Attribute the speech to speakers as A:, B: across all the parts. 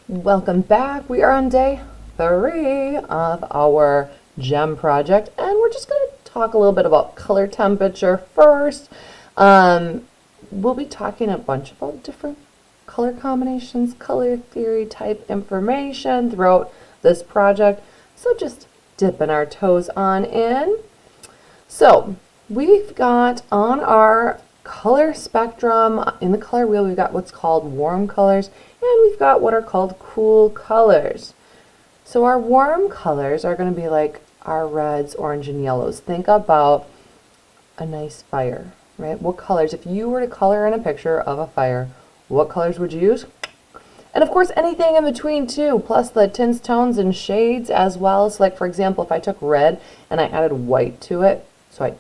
A: Welcome back. We are on day 3 of our gem project, and we're just going to talk a little bit about color temperature first. We'll be talking a bunch about different color combinations, color theory type information throughout this project. So just dipping our toes on in. So we've got on our color spectrum, in the color wheel, we've got what's called warm colors, and we've got what are called cool colors. So our warm colors are going to be like our reds, orange, and yellows. Think about a nice fire, right? What colors, if you were to color in a picture of a fire, what colors would you use? And of course, anything in between too, plus the tints, tones, and shades as well. So like, for example, if I took red and I added white to it, so I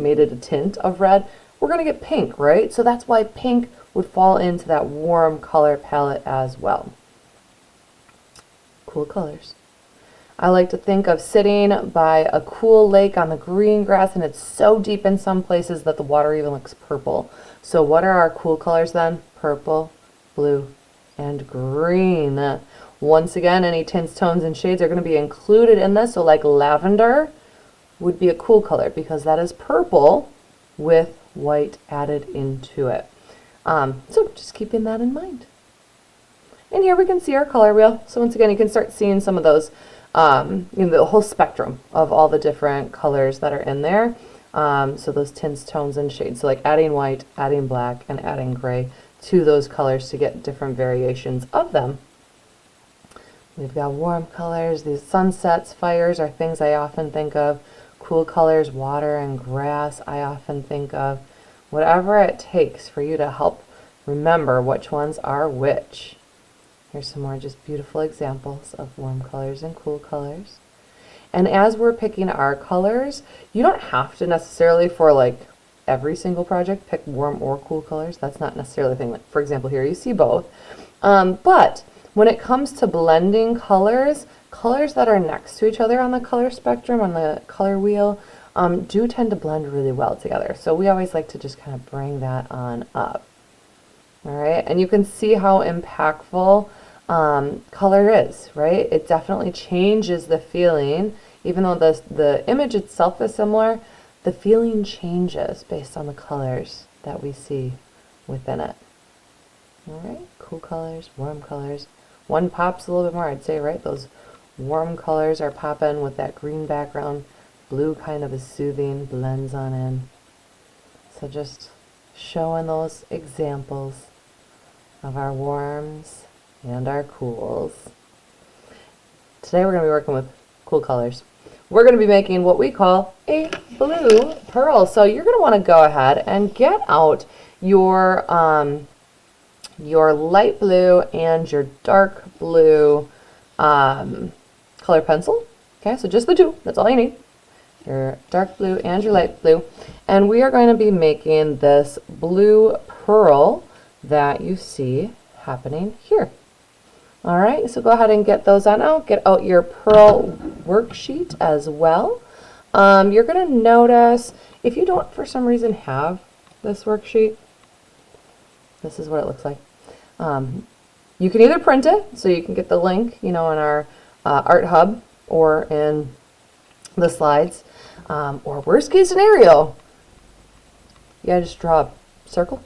A: made it a tint of red, we're going to get pink, right? So that's why pink would fall into that warm color palette as well. Cool colors. I like to think of sitting by a cool lake on the green grass, and it's so deep in some places that the water even looks purple. So what are our cool colors then? Purple, blue, and green. Once again, any tints, tones, and shades are going to be included in this. So like lavender would be a cool color because that is purple with white added into it. So just keeping that in mind. And here we can see our color wheel. So once again, you can start seeing some of those, the whole spectrum of all the different colors that are in there. So those tints, tones, and shades. So like adding white, adding black, and adding gray to those colors to get different variations of them. We've got warm colors. These sunsets, fires are things I often think of. Cool colors, water and grass, I often think of. Whatever it takes for you to help remember which ones are which. Here's some more just beautiful examples of warm colors and cool colors. And as we're picking our colors, you don't have to necessarily for like every single project pick warm or cool colors. That's not necessarily the thing. Like, for example, here you see both. But when it comes to blending colors, colors that are next to each other on the color spectrum, on the color wheel, do tend to blend really well together. So we always like to just kind of bring that on up. All right, and you can see how impactful color is, right? It definitely changes the feeling. Even though the image itself is similar, the feeling changes based on the colors that we see within it. All right, cool colors, warm colors. One pops a little bit more, I'd say, right? Those warm colors are popping with that green background. Blue kind of is soothing, blends on in. So just showing those examples of our warms and our cools. Today we're going to be working with cool colors. We're going to be making what we call a blue pearl. So you're going to want to go ahead and get out your light blue and your dark blue color pencil. Okay, so just the two, that's all you need. Your dark blue and your light blue. And we are going to be making this blue pearl that you see happening here. All right, so go ahead and get those on out. Get out your pearl worksheet as well. You're going to notice, if you don't for some reason have this worksheet, this is what it looks like. You can either print it, so you can get the link, in our Art Hub or in the slides, or worst case scenario, you gotta just draw a circle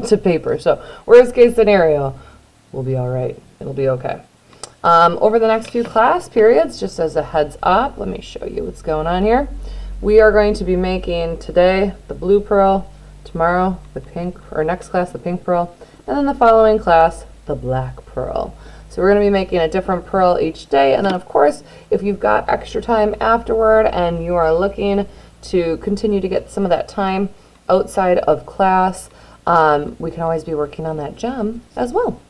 A: to paper. So worst case scenario, we'll be all right. It'll be okay. Over the next few class periods, just as a heads up, let me show you what's going on here. We are going to be making today the blue pearl, tomorrow the pink, or next class the pink pearl, and then the following class the black pearl. So we're going to be making a different pearl each day, and then of course if you've got extra time afterward and you are looking to continue to get some of that time outside of class, we can always be working on that gem as well.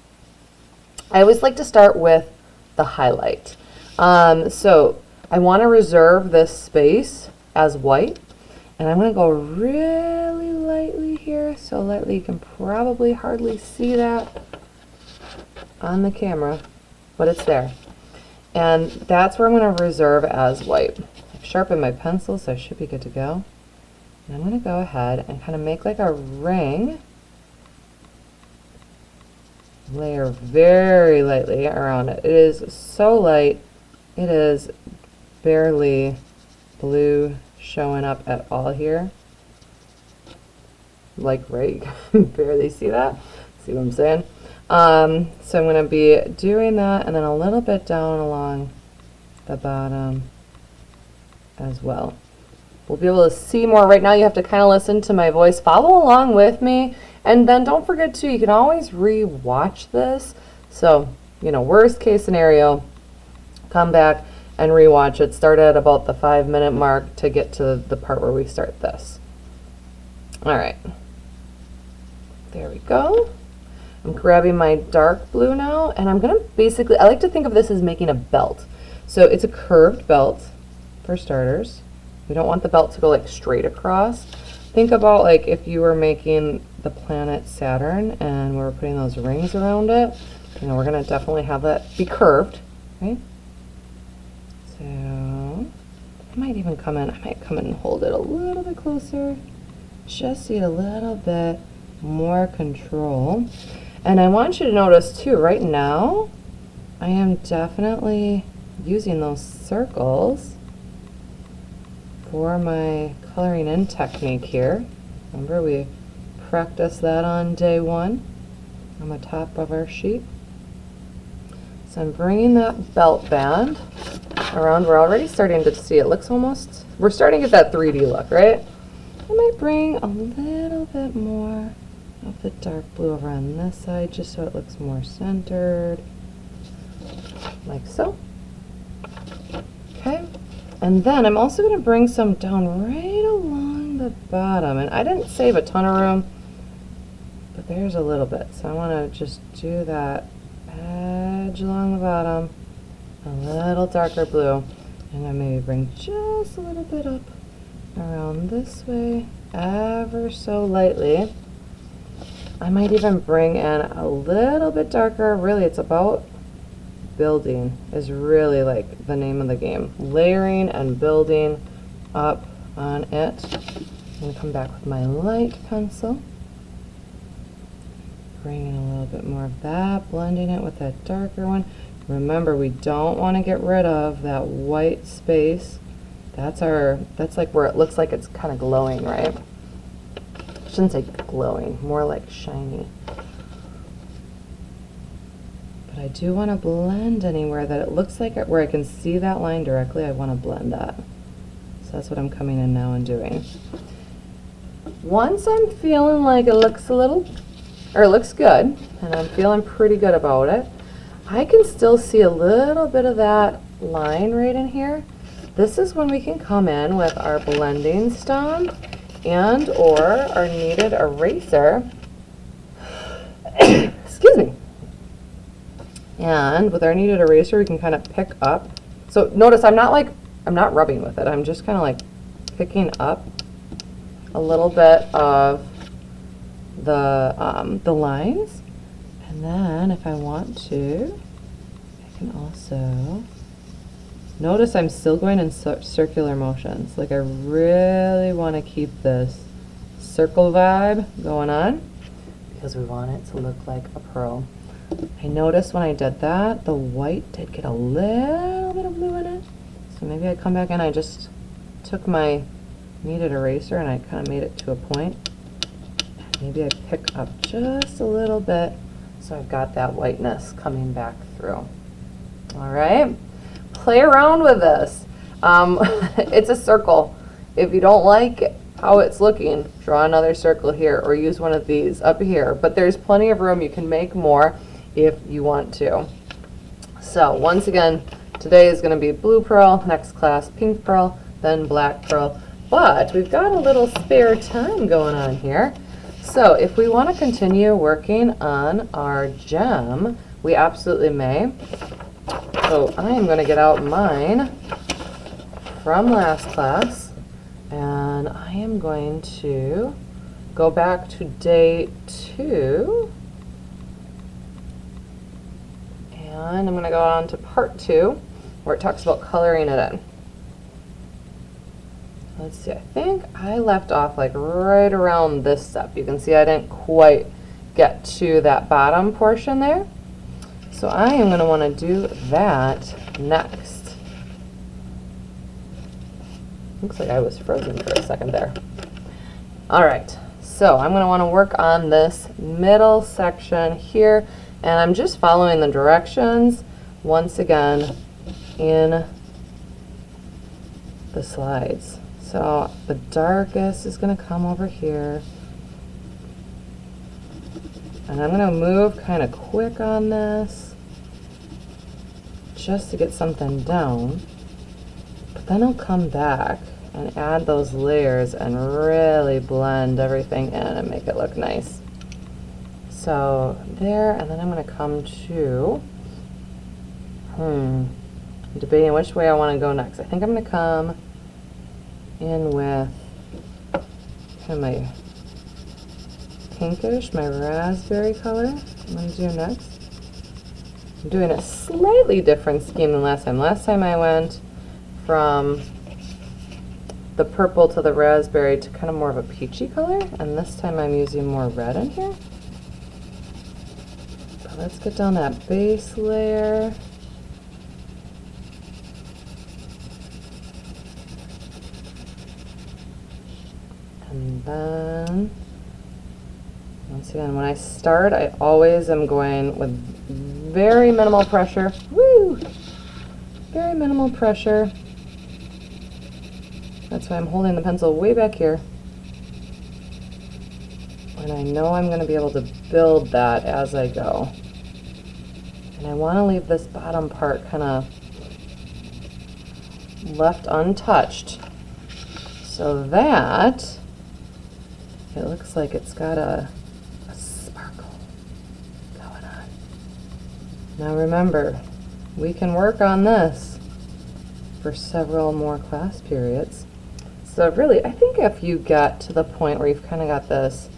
A: I always like to start with the highlight. So I want to reserve this space as white, and I'm going to go really lightly here, so lightly you can probably hardly see that on the camera, but it's there. And that's where I'm going to reserve as white. I've sharpened my pencil, so I should be good to go. And I'm going to go ahead and kind of make like a ring layer very lightly around it. It is so light, it is barely blue showing up at all here. Like, right, you can barely see that. See what I'm saying? So I'm going to be doing that, and then a little bit down along the bottom as well. We'll be able to see more. Right now you have to kind of listen to my voice, follow along with me, and then don't forget to, you can always re-watch this. So, you know, worst case scenario, come back and re-watch it. Start at about the 5-minute mark to get to the part where we start this. All right. There we go. I'm grabbing my dark blue now, and I'm gonna basically, I like to think of this as making a belt. So it's a curved belt for starters. We don't want the belt to go like straight across. Think about like if you were making the planet Saturn and we were putting those rings around it. You know, we're gonna definitely have that be curved, right? So I might even come in, I might come in and hold it a little bit closer. Just need a little bit more control. And I want you to notice too, right now, I am definitely using those circles for my coloring in technique here. Remember, we practiced that on day 1 on the top of our sheet. So I'm bringing that belt band around. We're already starting to see it looks almost, we're starting to get that 3D look, right? I might bring a little bit more of the dark blue over on this side just so it looks more centered, like so. Okay, and then I'm also going to bring some down right along the bottom, and I didn't save a ton of room, but there's a little bit, so I want to just do that edge along the bottom, a little darker blue, and then maybe bring just a little bit up around this way, ever so lightly. I might even bring in a little bit darker. Really, it's about building is really like the name of the game. Layering and building up on it. I'm going to come back with my light pencil. Bring in a little bit more of that, blending it with that darker one. Remember, we don't want to get rid of that white space. That's like where it looks like it's kind of glowing, right? I shouldn't say glowing, more like shiny. But I do want to blend anywhere that it looks like where I can see that line directly. I want to blend that. So that's what I'm coming in now and doing. Once I'm feeling like it looks a little, or it looks good, and I'm feeling pretty good about it, I can still see a little bit of that line right in here. This is when we can come in with our blending stump and or our kneaded eraser. Excuse me. And with our kneaded eraser, we can kind of pick up. So notice I'm not rubbing with it. I'm just kind of like picking up a little bit of the lines. And then if I want to, I can also, notice I'm still going in circular motions. Like I really want to keep this circle vibe going on because we want it to look like a pearl. I noticed when I did that, the white did get a little bit of blue in it. So maybe I come back and I just took my kneaded eraser and I kind of made it to a point. Maybe I pick up just a little bit so I've got that whiteness coming back through. All right, play around with this. It's a circle. If you don't like how it's looking, draw another circle here or use one of these up here. But there's plenty of room. You can make more if you want to. So once again, today is going to be blue pearl, next class pink pearl, then black pearl. But we've got a little spare time going on here. So if we want to continue working on our gem, we absolutely may. So I am going to get out mine from last class, and I am going to go back to day 2, and I'm going to go on to part 2, where it talks about coloring it in. Let's see, I think I left off like right around this step. You can see I didn't quite get to that bottom portion there. So I am going to want to do that next. Looks like I was frozen for a second there. All right, so I'm going to want to work on this middle section here, and I'm just following the directions once again in the slides. So the darkest is going to come over here, and I'm going to move kind of quick on this just to get something down, but then I'll come back and add those layers and really blend everything in and make it look nice. So there, and then I'm going to come to, I'm debating which way I want to go next. I think I'm going to come in with kind of my pinkish, my raspberry color. I'm going to do next. I'm doing a slightly different scheme than last time. Last time I went from the purple to the raspberry to kind of more of a peachy color, and this time I'm using more red in here. But let's get down that base layer. And then, once again, when I start, I always am going with very minimal pressure. Woo! Very minimal pressure. That's why I'm holding the pencil way back here. And I know I'm going to be able to build that as I go. And I want to leave this bottom part kind of left untouched so that it looks like it's got a sparkle going on. Now remember, we can work on this for several more class periods. So really, I think if you get to the point where you've kind of got this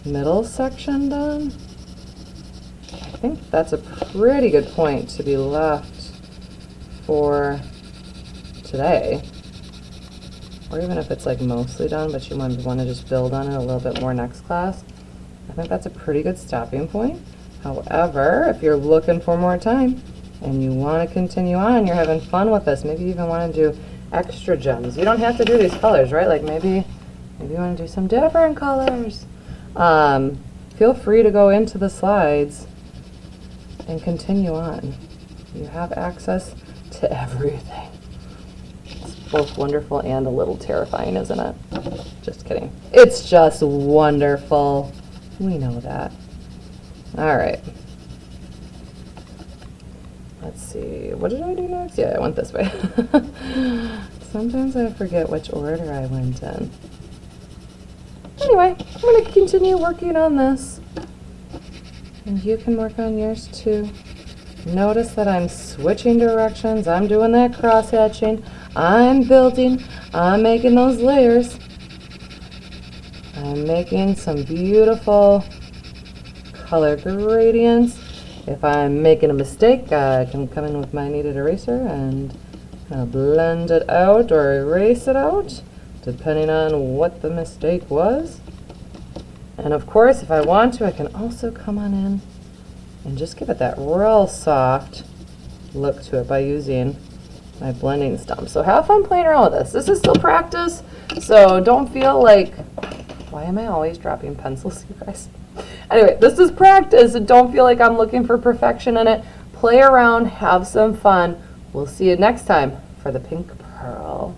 A: middle section done, I think that's a pretty good point to be left for today. Or even if it's like mostly done, but you want to just build on it a little bit more next class, I think that's a pretty good stopping point. However, if you're looking for more time and you want to continue on, you're having fun with this, maybe you even want to do extra gems. You don't have to do these colors, right? Like maybe you want to do some different colors. Feel free to go into the slides and continue on. You have access to everything. Both wonderful and a little terrifying, isn't it? Just kidding. It's just wonderful. We know that. All right. Let's see. What did I do next? Yeah, I went this way. Sometimes I forget which order I went in. Anyway, I'm going to continue working on this. And you can work on yours too. Notice that I'm switching directions. I'm doing that cross hatching. I'm building. I'm making those layers. I'm making some beautiful color gradients. If I'm making a mistake, I can come in with my kneaded eraser and kind of blend it out or erase it out, depending on what the mistake was. And of course, if I want to, I can also come on in and just give it that real soft look to it by using my blending stump. So have fun playing around with this. This is still practice, so don't feel like, why am I always dropping pencils, you guys? Anyway, this is practice, and don't feel like I'm looking for perfection in it. Play around, have some fun. We'll see you next time for the pink pearl.